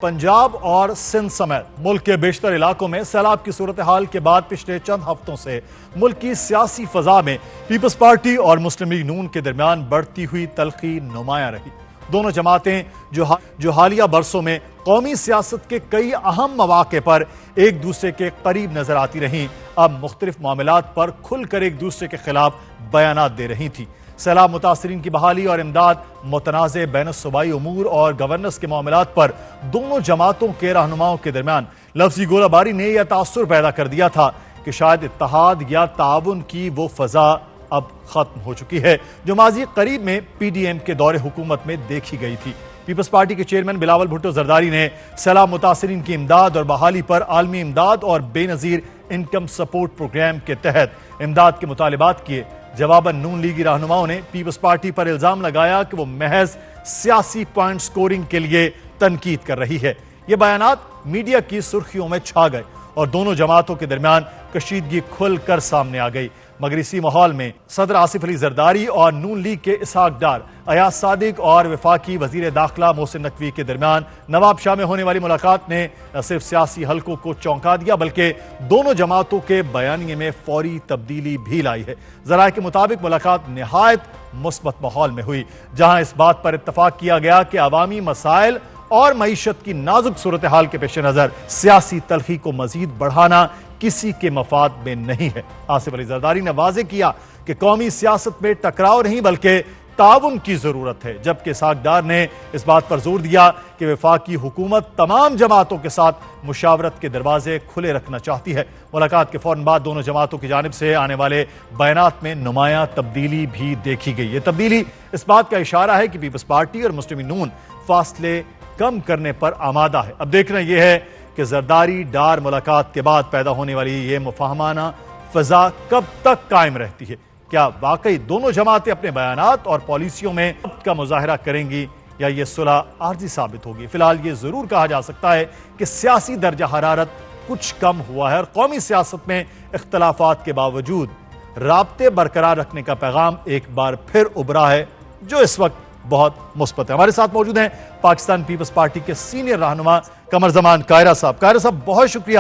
پنجاب اور سندھ سمیت ملک کے بیشتر علاقوں میں سیلاب کی صورتحال کے بعد پچھلے چند ہفتوں سے ملک کی سیاسی فضا میں پیپلز پارٹی اور مسلم لیگ نون کے درمیان بڑھتی ہوئی تلخی نمایاں رہی۔ دونوں جماعتیں جو حالیہ برسوں میں قومی سیاست کے کئی اہم مواقع پر ایک دوسرے کے قریب نظر آتی رہیں، اب مختلف معاملات پر کھل کر ایک دوسرے کے خلاف بیانات دے رہی تھیں۔ سیلاب متاثرین کی بحالی اور امداد، متنازع بین الصوبائی امور اور گورننس کے معاملات پر دونوں جماعتوں کے رہنماؤں کے درمیان لفظی گولہ باری نے یہ تاثر پیدا کر دیا تھا کہ شاید اتحاد یا تعاون کی وہ فضا اب ختم ہو چکی ہے جو ماضی قریب میں پی ڈی ایم کے دور حکومت میں دیکھی گئی تھی۔ پیپلز پارٹی کے چیئرمین بلاول بھٹو زرداری نے سیلاب متاثرین کی امداد اور بحالی پر عالمی امداد اور بے نظیر انکم سپورٹ پروگرام کے تحت امداد کے مطالبات کیے۔ جواباً نون لیگی رہنماؤں نے پیپلز پارٹی پر الزام لگایا کہ وہ محض سیاسی پوائنٹ سکورنگ کے لیے تنقید کر رہی ہے۔ یہ بیانات میڈیا کی سرخیوں میں چھا گئے اور دونوں جماعتوں کے درمیان کشیدگی کھل کر سامنے آ گئی، مگر اسی ماحول میں صدر آصف علی زرداری اور نون لیگ کے اسحاق ڈار، ایاز صادق اور وفاقی وزیر داخلہ محسن نقوی کے درمیان نواب شاہ میں ہونے والی ملاقات نے نہ صرف سیاسی حلقوں کو چونکا دیا بلکہ دونوں جماعتوں کے بیانیے میں فوری تبدیلی بھی لائی ہے۔ ذرائع کے مطابق ملاقات نہایت مثبت ماحول میں ہوئی، جہاں اس بات پر اتفاق کیا گیا کہ عوامی مسائل اور معیشت کی نازک صورتحال کے پیش نظر سیاسی تلخی کو مزید بڑھانا کسی کے مفاد میں نہیں ہے۔ آصف علی زرداری نے واضح کیا کہ قومی سیاست میں ٹکراؤ نہیں بلکہ تعاون کی ضرورت ہے، جبکہ اسحاق ڈار نے اس بات پر زور دیا کہ وفاقی حکومت تمام جماعتوں کے ساتھ مشاورت کے دروازے کھلے رکھنا چاہتی ہے۔ ملاقات کے فوراً بعد دونوں جماعتوں کی جانب سے آنے والے بیانات میں نمایاں تبدیلی بھی دیکھی گئی۔ یہ تبدیلی اس بات کا اشارہ ہے کہ پیپلز پارٹی اور مسلم لیگ نون فاصلے کم کرنے پر آمادہ ہے۔ اب دیکھنا یہ ہے کہ زرداری ڈار ملاقات کے بعد پیدا ہونے والی یہ مفاہمانہ فضا کب تک قائم رہتی ہے۔ کیا واقعی دونوں جماعتیں اپنے بیانات اور پالیسیوں میں کا مظاہرہ کریں گی یا یہ صلح عارضی ثابت ہوگی؟ فی الحال یہ ضرور کہا جا سکتا ہے کہ سیاسی درجہ حرارت کچھ کم ہوا ہے اور قومی سیاست میں اختلافات کے باوجود رابطے برقرار رکھنے کا پیغام ایک بار پھر ابھرا ہے جو اس وقت بہت مثبت ہے۔ ہمارے ساتھ موجود ہیں پاکستان پیپلز پارٹی کے سینئر رہنما قمر زمان قاہرہ صاحب۔ قاہرہ صاحب، بہت شکریہ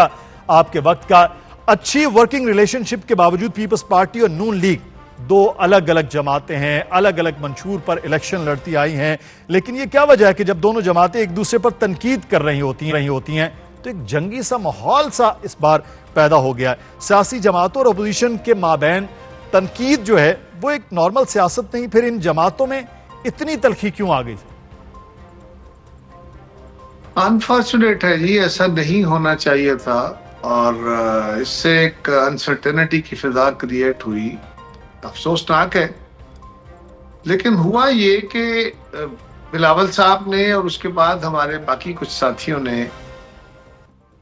آپ کے وقت کا۔ اچھی ورکنگ ریلیشن شپ کے باوجود پیپلز پارٹی اور نون لیگ دو الگ الگ جماعتیں ہیں، الگ الگ منشور پر الیکشن لڑتی آئی ہیں، لیکن یہ کیا وجہ ہے کہ جب دونوں جماعتیں ایک دوسرے پر تنقید کر رہی ہوتی ہیں تو ایک جنگی سا ماحول سا اس بار پیدا ہو گیا ہے؟ سیاسی جماعتوں اور اپوزیشن کے مابین تنقید جو ہے وہ ایک نارمل سیاست نہیں، پھر ان جماعتوں میں اتنی تلخی کیوں آ گئی؟ انفارچونیٹ ہے جی، ایسا نہیں ہونا چاہیے تھا اور اس سے ایک انسرٹینٹی کی فضا کریٹ ہوئی، افسوسناک ہے۔ لیکن ہوا یہ کہ بلاول صاحب نے اور اس کے بعد ہمارے باقی کچھ ساتھیوں نے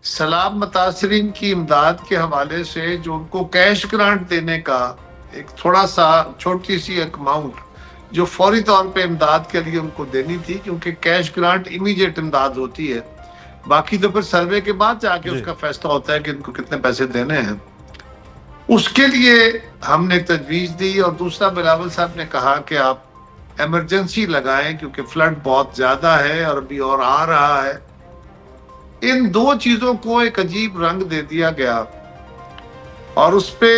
سیلاب متاثرین کی امداد کے حوالے سے جو ان کو کیش گرانٹ دینے کا ایک تھوڑا سا چھوٹی سی ایک اماؤنٹ جو فوری طور پہ امداد کے لیے ان کو دینی تھی، کیونکہ کیش گرانٹ امیڈیٹ امداد ہوتی ہے، باقی تو پھر سروے کے بعد جا کے اس کا فیصلہ ہوتا ہے کہ ان کو کتنے پیسے دینے ہیں، اس کے لیے ہم نے تجویز دی۔ اور دوسرا بلاول صاحب نے کہا کہ آپ ایمرجنسی لگائیں کیونکہ فلڈ بہت زیادہ ہے اور ابھی اور آ رہا ہے۔ ان دو چیزوں کو ایک عجیب رنگ دے دیا گیا اور اس پہ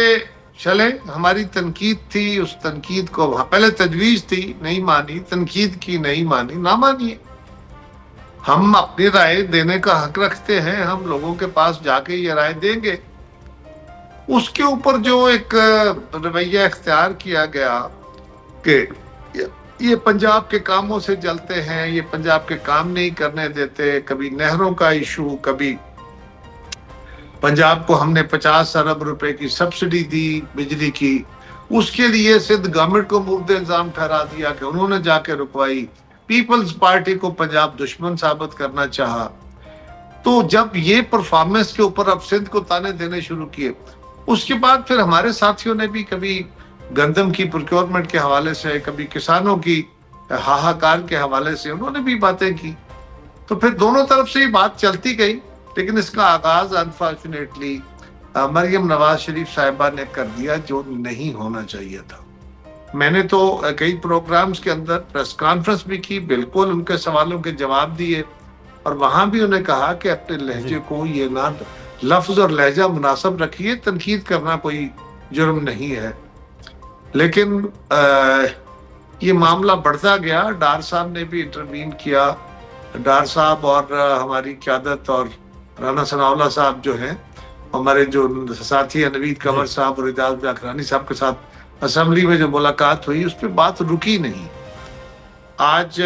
چلے، ہماری تنقید تھی، اس تنقید کو پہلے تجویز تھی، نہیں مانی، تنقید کی، نہیں مانی، نہ مانیے، ہم اپنی رائے دینے کا حق رکھتے ہیں، ہم لوگوں کے پاس جا کے یہ رائے دیں گے۔ اس کے اوپر جو ایک رویہ اختیار کیا گیا کہ یہ پنجاب کے کاموں سے جلتے ہیں، یہ پنجاب کے کام نہیں کرنے دیتے، کبھی نہروں کا ایشو، کبھی پنجاب کو ہم نے 50 ارب روپے کی سبسڈی دی بجلی کی، اس کے لیے سندھ گورنمنٹ کو مرد الزام ٹھہرا دیا کہ انہوں نے جا کے رکوائی، پیپلز پارٹی کو پنجاب دشمن ثابت کرنا چاہا۔ تو جب یہ پرفارمنس کے اوپر اب سندھ کو تانے دینے شروع کیے، اس کے بعد پھر ہمارے ساتھیوں نے بھی کبھی گندم کی پروکیورمنٹ کے حوالے سے، کبھی کسانوں کی ہاہاکار کے حوالے سے انہوں نے بھی باتیں کی، تو پھر دونوں طرف سے یہ بات چلتی گئی۔ لیکن اس کا آغاز انفارچونیٹلی مریم نواز شریف صاحبہ نے کر دیا جو نہیں ہونا چاہیے تھا۔ میں نے تو کئی پروگرامز کے اندر پریس کانفرنس بھی کی، بالکل ان کے سوالوں کے جواب دیے اور وہاں بھی انہیں کہا کہ اپنے لہجے کو یہ نہ لفظ اور لہجہ مناسب رکھیے، تنقید کرنا کوئی جرم نہیں ہے. لیکن یہ معاملہ بڑھتا گیا. ڈار صاحب نے بھی انٹروین کیا. ڈار صاحب اور ہماری قیادت اور رانا ثناء اللہ صاحب جو ہیں، ہمارے جو ساتھی ہیں نوید کنور صاحب اور اعجاز باقرانی صاحب کے ساتھ اسمبلی میں جو ملاقات ہوئی، اس پہ بات رکی نہیں. آج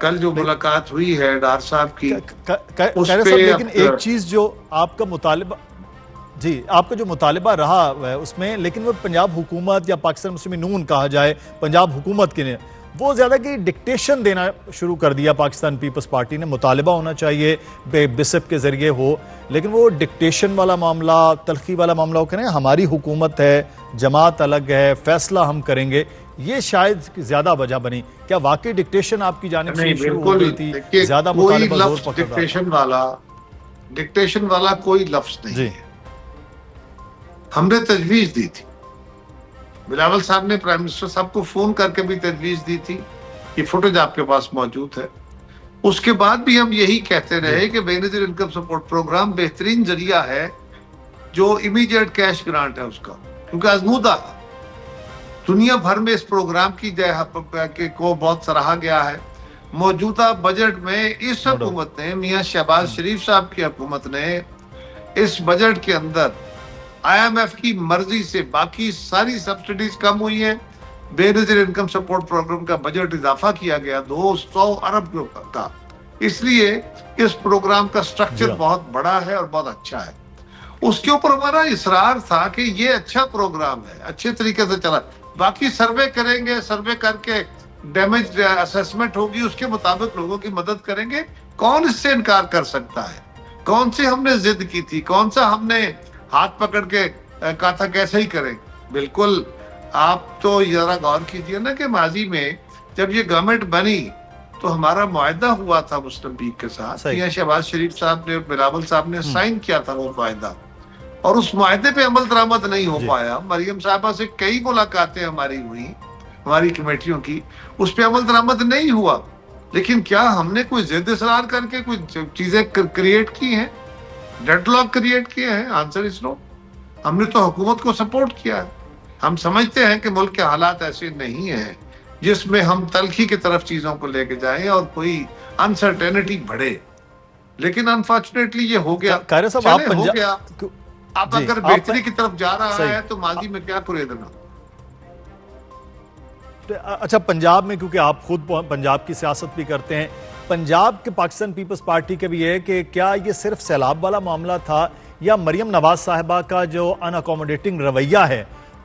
کل جو ملاقات ہوئی ہے ڈار صاحب کی، لیکن ایک چیز جو آپ کا مطالبہ آپ کا جو مطالبہ رہا ہے اس میں، لیکن وہ پنجاب حکومت یا پاکستان مسلم نون کہا جائے پنجاب حکومت کے نے وہ زیادہ کہ ڈکٹیشن دینا شروع کر دیا. پاکستان پیپلز پارٹی نے مطالبہ ہونا چاہیے بسپ کے ذریعے ہو، لیکن وہ ڈکٹیشن والا معاملہ، تلخی والا معاملہ ہو کہ ہماری حکومت ہے، جماعت الگ ہے، فیصلہ ہم کریں گے، یہ شاید زیادہ وجہ بنی. کیا واقعی ڈکٹیشن آپ کی جانب سے شروع ہو رہی تھی؟ زیادہ مطالبہ زور پکڑ رہا؟ ڈکٹیشن والا کوئی لفظ نہیں ہے. ہم نے تجویز دی تھی، بلاول صاحب نے پرائم منسٹر صاحب کو فون کر کے بھی تجویز دی تھی. یہ فوٹیج آپ کے پاس موجود ہے. اس کے بعد بھی ہم یہی کہتے رہے کہ بے نظیر انکم سپورٹ پروگرام بہترین ذریعہ ہے جو امیڈیٹ کیش گرانٹ ہے اس کا، کیونکہ آزمودہ دنیا بھر میں اس پروگرام کی کو بہت سراہا گیا ہے. موجودہ بجٹ میں اس حکومت نے، میاں شہباز شریف صاحب کی حکومت نے اس بجٹ کے اندر IMF کی مرضی سے باقی ساری سبسڈیز کم ہوئی ہیں. بے نظیر انکم سپورٹ پروگرام کا بجٹ اضافہ کیا گیا 200 ارب کا. اس لیے اس پروگرام کا سٹرکچر بہت بڑا ہے اور بہت اچھا ہے. اس کے اوپر ہمارا اصرار تھا کہ یہ اچھا پروگرام ہے، اچھے طریقے سے چلا. باقی سروے کریں گے، سروے کر کے ڈیمیج اسیسمنٹ ہوگی، اس کے مطابق لوگوں کی مدد کریں گے. کون اس سے انکار کر سکتا ہے؟ کون سی ہم نے ضد کی تھی؟ کون سا ہم نے ہاتھ پکڑ کے کہا تھا کیسے ہی کریں؟ بالکل. آپ تو ذرا غور کیجئے نا کہ ماضی میں جب یہ گورنمنٹ بنی تو ہمارا معاہدہ ہوا تھا مسلم لیگ کے ساتھ. میاں شہباز شریف صاحب نے، بلاول صاحب نے سائن کیا تھا وہ معاہدہ، اور اس معاہدے پہ عمل درآمد نہیں ہو پایا. مریم صاحبہ سے کئی ملاقاتیں ہماری ہوئی، ہماری کمیٹیوں کی، اس پہ عمل درآمد نہیں ہوا. لیکن کیا ہم نے کوئی ضد اصرار کر کے کوئی چیزیں کریٹ کی ہیں، ڈیڈ لاک کریٹ کیے ہیں؟ آنسر از نو. ہم نے تو حکومت کو سپورٹ کیا ہے. ہم سمجھتے ہیں کہ ملک کے حالات ایسے نہیں ہیں جس میں ہم تلخی کی طرف چیزوں کو لے کے جائیں اور کوئی انسرٹینٹی بڑھے. لیکن انفارچونیٹلی یہ ہو گیا. ہو گیا. اب اگر بہتری کی طرف جا رہا ہے تو ماضی میں کیا کریدنا. اچھا، پنجاب میں کیونکہ آپ خود پنجاب کی سیاست بھی کرتے ہیں، پنجاب کے پاکستان پیپلز پارٹی کا بھی ہے کہ کیا یہ صرف سیلاب والا معاملہ تھا یا مریم نواز صاحبہ کا جو ان اکوموڈیٹنگ رویہ ہے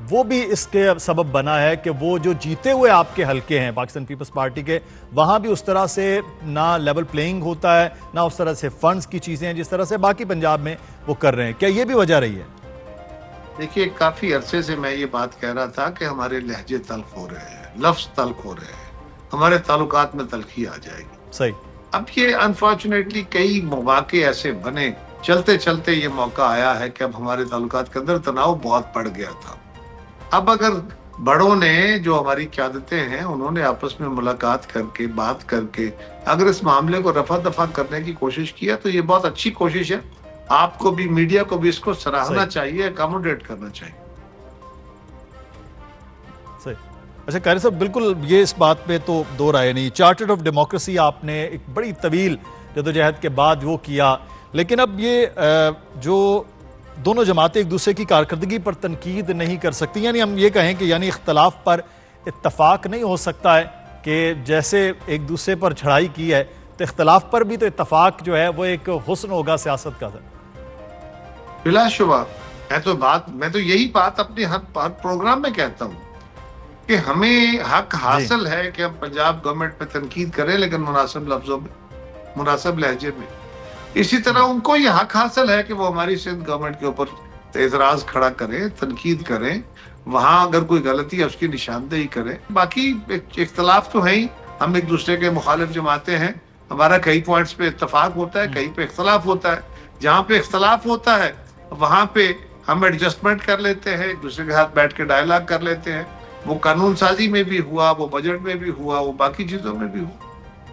وہ بھی اس کے سبب بنا ہے کہ وہ جو جیتے ہوئے آپ کے حلقے ہیں پاکستان پیپلز پارٹی کے، وہاں بھی اس طرح سے نہ لیول پلینگ ہوتا ہے، نہ اس طرح سے فنڈز کی چیزیں ہیں جس طرح سے باقی پنجاب میں وہ کر رہے ہیں؟ کیا یہ بھی وجہ رہی ہے؟ دیکھیے، کافی عرصے سے میں یہ بات کہہ رہا تھا کہ ہمارے لہجے تلخ ہو رہے ہیں، لفظ تلخ ہو رہے ہیں، ہمارے تعلقات میں تلخی آ جائے گی. صحیح. اب یہ انفارچونیٹلی کئی مواقع ایسے بنے، چلتے چلتے یہ موقع آیا ہے کہ اب ہمارے تعلقات کے اندر تناؤ بہت بڑھ گیا تھا. اب اگر بڑوں نے، جو ہماری قیادتیں ہیں، انہوں نے آپس میں ملاقات کر کے، بات کر کے اگر اس معاملے کو رفع دفع کرنے کی کوشش کیا تو یہ بہت اچھی کوشش ہے. آپ کو بھی، میڈیا کو بھی اس کو سراہنا چاہیے، اکاموڈیٹ کرنا چاہیے. صحیح. اچھا قاری صاحب، بالکل یہ اس بات پہ تو دو رائے نہیں. چارٹر آف ڈیموکریسی آپ نے ایک بڑی طویل جدوجہد کے بعد وہ کیا، لیکن اب یہ جو دونوں جماعتیں ایک دوسرے کی کارکردگی پر تنقید نہیں کر سکتی، یعنی ہم یہ کہیں کہ یعنی اختلاف پر اتفاق نہیں ہو سکتا ہے کہ جیسے ایک دوسرے پر چھڑائی کی ہے تو اختلاف پر بھی تو اتفاق جو ہے وہ ایک حسن ہوگا سیاست کا. بلا شبہ. میں تو یہی بات اپنے ہر پروگرام میں کہتا ہوں کہ ہمیں حق حاصل ہے کہ ہم پنجاب گورنمنٹ پہ تنقید کریں، لیکن مناسب لفظوں میں، مناسب لہجے میں. اسی طرح ان کو یہ حق حاصل ہے کہ وہ ہماری سندھ گورنمنٹ کے اوپر اعتراض کھڑا کریں، تنقید کریں، وہاں اگر کوئی غلطی ہے اس کی نشاندہی کریں. باقی اختلاف تو ہے ہی، ہم ایک دوسرے کے مخالف جماعتیں ہیں، ہمارا کئی پوائنٹس پہ اتفاق ہوتا ہے، کہیں پہ اختلاف ہوتا ہے. جہاں پہ اختلاف ہوتا ہے وہاں پہ ہم ایڈجسٹمنٹ کر لیتے ہیں، ایک دوسرے کے ساتھ بیٹھ کے ڈائیلاگ کر لیتے ہیں. وہ قانون سازی میں بھی ہوا، وہ بجٹ میں بھی ہوا، وہ باقی چیزوں میں بھی ہوا.